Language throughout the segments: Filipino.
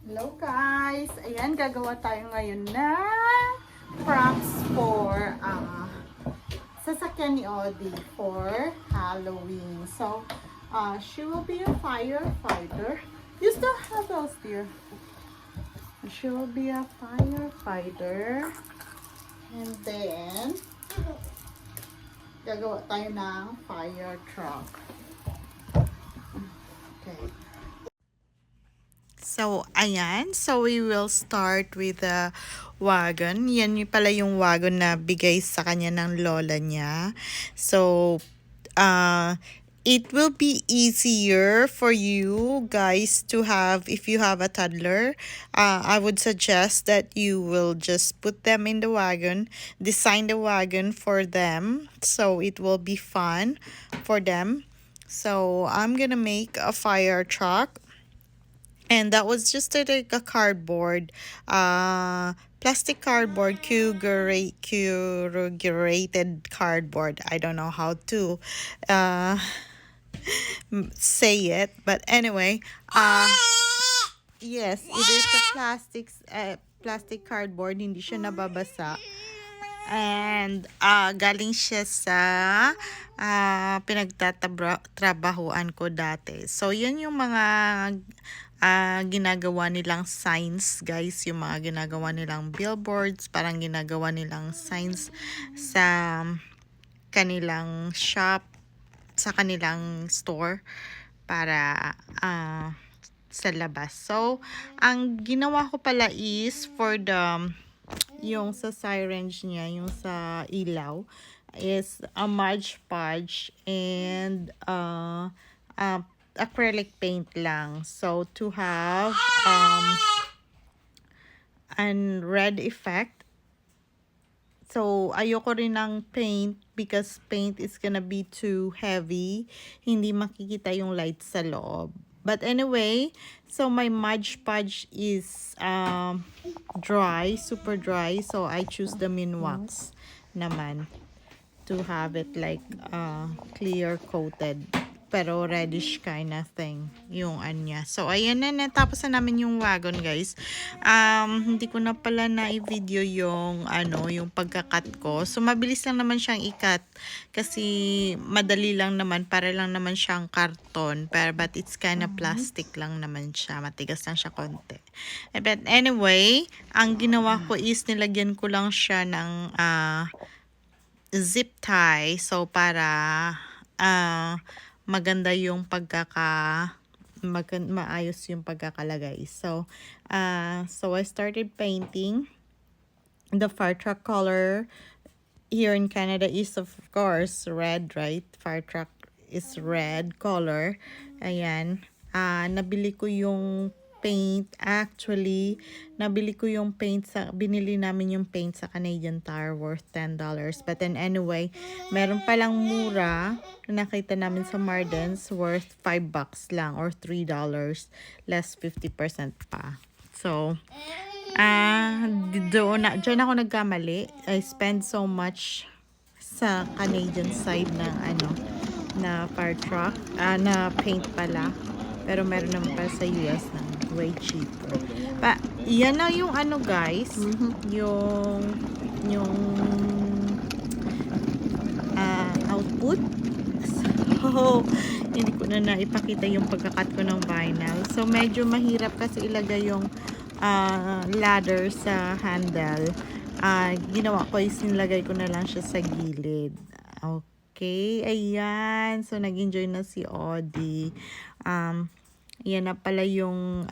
Hello guys! Ayan, gagawa tayo ngayon na props for sasakyan ni Audie for Halloween. So, she will be a firefighter. You still have those, dear. She will be a firefighter. And then, gagawa tayo ng fire truck. Okay. So, ayan. So, we will start with the wagon. Yan yung pala yung wagon na bigay sa kanya ng lola niya. So, it will be easier for you guys to have, if you have a toddler, I would suggest that you will just put them in the wagon, design the wagon for them. So, it will be fun for them. So, I'm gonna make a fire truck. And that was just like a cardboard, plastic cardboard, corrugated cardboard. I don't know how to say it, but anyway, yes, it is a plastic cardboard. Hindi siya nababasa. And galing siya sa pinagtatrabahuan ko dati. So, yun yung mga ginagawa nilang signs, guys. Yung mga ginagawa nilang billboards, parang ginagawa nilang signs sa kanilang shop, sa kanilang store para sa labas. So, ang ginawa ko pala is for the yung sa sirens niya, yung sa ilaw, is a Mod Podge and acrylic paint lang. So, to have an red effect. So, ayoko rin ng paint because paint is gonna be too heavy. Hindi makikita yung light sa loob. But anyway, so my Mod Podge is dry, super dry. So, I choose the Minwax naman to have it like clear coated. Pero reddish kind of thing yung anya. So, ayan na, natapos na namin yung wagon, guys. Hindi ko na pala na-video yung, yung pagka-cut ko. So, mabilis lang naman siyang i-cut. Kasi, madali lang naman. Para lang naman siyang karton. But it's kind of plastic lang naman siya. Matigas lang siya konti. But anyway, ang ginawa ko is nilagyan ko lang siya ng zip tie. So, para maganda yung maayos yung pagkakalagay. So, so I started painting. The fire truck color here in Canada is of course red, right? Fire truck is red color. Ayan. Nabili ko yung paint. Actually, nabili ko yung paint binili namin yung paint sa Canadian Tire worth $10. But then anyway, meron palang mura na nakita namin sa Marden's worth $5 lang or $3. Less 50% pa. So, dyan ako nagkamali. I spend so much sa Canadian side ng na fire truck, na paint pala. Pero meron naman pala sa US na way cheaper. Yan na yung guys, yung output. So, hindi ko na naipakita yung pagkakat ko ng vinyl. So, medyo mahirap kasi ilagay yung ladder sa handle. Ginawa ko is nilagay ko na lang siya sa gilid. Okay, ayan. So, nag-enjoy na si Audie. Yan na pala yung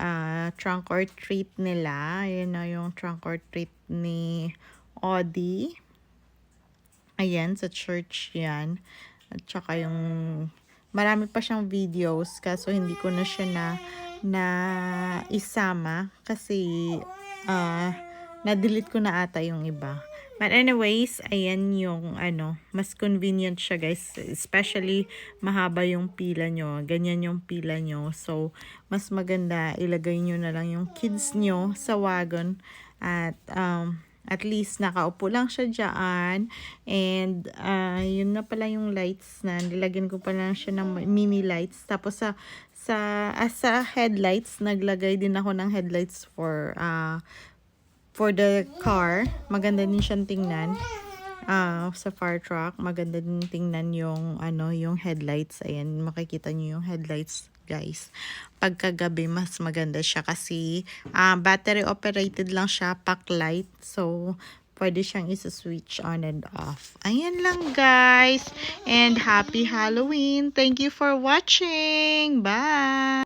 trunk or treat nila. Ayan na yung trunk or treat ni Audie. Ayan, sa church yan. At saka yung marami pa siyang videos kaso hindi ko na siya na isama kasi na-delete ko na ata yung iba. But anyways, ayan yung mas convenient siya, guys. Especially mahaba yung pila nyo. Ganyan yung pila nyo. So, mas maganda ilagay nyo na lang yung kids nyo sa wagon. At least nakaupo lang siya dyan. And yun na pala yung lights na nilagyan ko pa lang siya ng mini lights. Tapos As sa headlights, naglagay din ako ng headlights for the car. Maganda din siyang tingnan. Sa fire truck, maganda din tingnan yung yung headlights. Ayan, makikita niyo yung headlights, guys. Pagkagabi mas maganda siya kasi battery operated lang siya, pack light. So pwede siyang isa-switch on and off. Ayan lang, guys. And happy Halloween. Thank you for watching. Bye.